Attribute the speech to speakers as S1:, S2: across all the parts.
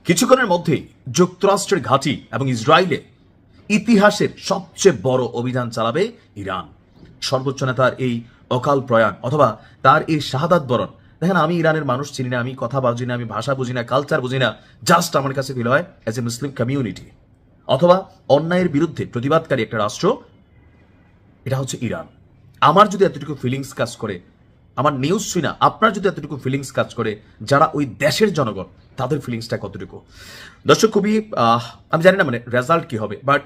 S1: কিছুক্ষণের মধ্যেই যুক্তরাষ্ট্রের ঘাঁটি এবং ইসরায়েলে ইতিহাসের সবচেয়ে বড় অভিযান চালাবে ইরান। সর্বোচ্চ নেতার এই অকাল প্রয়াণ অথবা তার এই শাহাদাত বরণ, দেখেন আমি ইরানের মানুষ চিনি না, আমি কথা বুঝি না, আমি ভাষা বুঝি না, কালচার বুঝি না, জাস্ট আমার কাছে ফিল হয় অ্যাজ এ মুসলিম কমিউনিটি অথবা অন্যায়ের বিরুদ্ধে প্রতিবাদকারী একটা রাষ্ট্র, এটা হচ্ছে ইরান। আমার যদি এতটুকু ফিলিংস কাজ করে, আমার নিউজ শুই না, আপনার যদি এতটুকু ফিলিংস কাজ করে, যারা ওই দেশের জনগণ তাদের ফিলিংসটা কতটুকু। দর্শক, খুবই আমি জানি না মানে রেজাল্ট কি হবে, বাট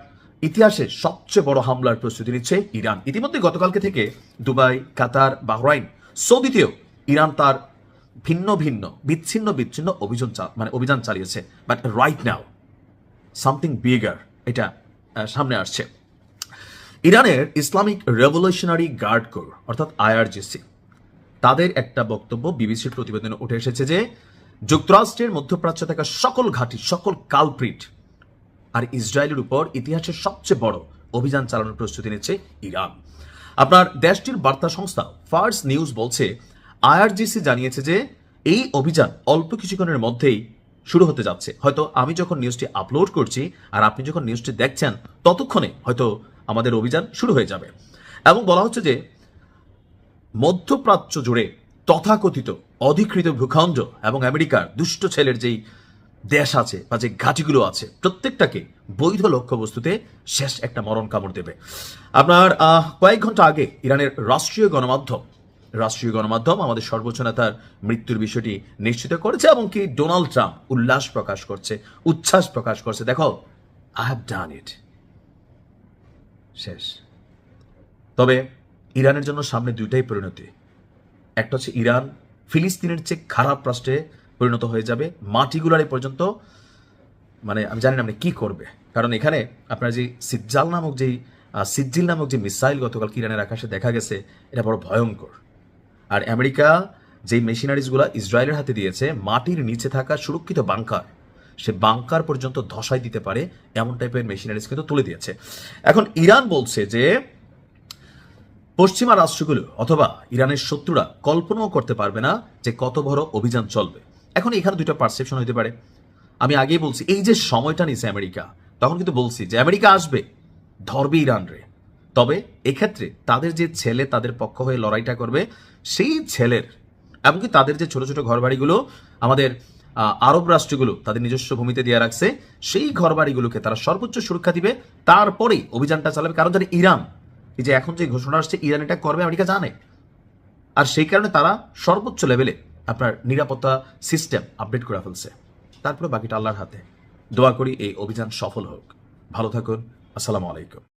S1: ইতিহাসে সবচেয়ে বড় হামলার প্রস্তুতি নিচ্ছে ইরান। ইতিমধ্যে গতকালকে থেকে দুবাই, কাতার, বাহরাইন, সৌদিতেও ইরান তার ভিন্ন ভিন্ন বিচ্ছিন্ন বিচ্ছিন্ন অভিযান চালিয়েছে। But right now something bigger এটা সামনে আসছে। ইরানের ইসলামিক রেভলিউশনারি গার্ড কোর অর্থাৎ আইআরজিসি, তাদের একটা বক্তব্য বিবিসির প্রতিবেদনে উঠে এসেছে যে যুক্তরাষ্ট্রের মধ্যপ্রাচ্যে থাকা সকল ঘাঁটি, সকল কালপ্রিট আর ইসরায়েলের উপর ইতিহাসের সবচেয়ে বড় অভিযান চালানোর প্রস্তুতি নিচ্ছে ইরান। আপনার দেশটির বার্তা সংস্থা ফার্স নিউজ বলছে, আইআরজিসি জানিয়েছে যে এই অভিযান অল্প কিছুক্ষণের মধ্যেই শুরু হতে যাচ্ছে। হয়তো আমি যখন নিউজটি আপলোড করছি আর আপনি যখন নিউজটি দেখছেন ততক্ষণে হয়তো আমাদের অভিযান শুরু হয়ে যাবে। এবং বলা হচ্ছে যে মধ্যপ্রাচ্য জুড়ে তথাকথিত অধিকৃত ভূখণ্ড এবং আমেরিকার দুষ্ট ছেলের যেই দেশ আছে বা যে ঘাঁটিগুলো আছে, প্রত্যেকটাকে বৈধ লক্ষ্যবস্তুতে শেষ একটা মরণ কামড় দেবে। আপনার কয়েক ঘন্টা আগে ইরানের রাষ্ট্রীয় গণমাধ্যম আমাদের সর্বোচ্চ নেতার মৃত্যুর বিষয়টি নিশ্চিত করেছে এবং কি ডোনাল্ড ট্রাম্প উচ্ছ্বাস প্রকাশ করছে, দেখো আই হ্যাভ ডান ইট, শেষ। তবে ইরানের জন্য সামনে দুইটাই পরিণতি। একটা হচ্ছে ইরান ফিলিস্তিনের চেয়ে খারাপ রাষ্ট্রে পরিণত হয়ে যাবে, মাটিগুলারে পর্যন্ত, মানে আমি জানি না আপনি কি করবে। কারণ এখানে আপনার যে সিজ্জিল নামক যে মিসাইল গতকাল ইরানের আকাশে দেখা গেছে, এটা বড় ভয়ঙ্কর। আর আমেরিকা যেই মেশিনারিজগুলো ইসরায়েলের হাতে দিয়েছে, মাটির নিচে থাকা সুরক্ষিত বাংকার, সে বাংকার পর্যন্ত ধসাই দিতে পারে এমন টাইপের মেশিনারিজ কিন্তু তুলে দিয়েছে। এখন ইরান বলছে যে পশ্চিমা রাষ্ট্রগুলো অথবা ইরানের শত্রুরা কল্পনাও করতে পারবে না যে কত বড় অভিযান চলবে। এখন এখানে দুইটা পারসেপশন হতে পারে। আমি আগেই বলছি, এই যে সময়টা নিছে আমেরিকা, তখন কিন্তু বলছি যে আমেরিকা আসবে, ধরবে ইরান রে। তবে এক্ষেত্রে তাদের যে ছেলে তাদের পক্ষ হয়ে লড়াইটা করবে, সেই ছেলের এমনকি তাদের যে ছোট ছোট ঘরবাড়িগুলো আমাদের আরব রাষ্ট্রগুলো তাদের নিজস্ব ভূমিতে দিয়ে রাখছে, সেই ঘরবাড়িগুলোকে তারা সর্বোচ্চ সুরক্ষা দিবে, তারপরেই অভিযানটা চালাবে। কারণ জানে ইরান, এই যে এখন যে ঘোষণা আসছে ইরান এটা করবে, আমেরিকা জানে। আর সেই কারণে তারা সর্বোচ্চ লেভেলে আপনার নিরাপত্তা সিস্টেম আপডেট করে ফেলছে। তারপরে বাকিটা আল্লাহর হাতে। দোয়া করি এই অভিযান সফল হোক। ভালো থাকুন। আসসালামু আলাইকুম।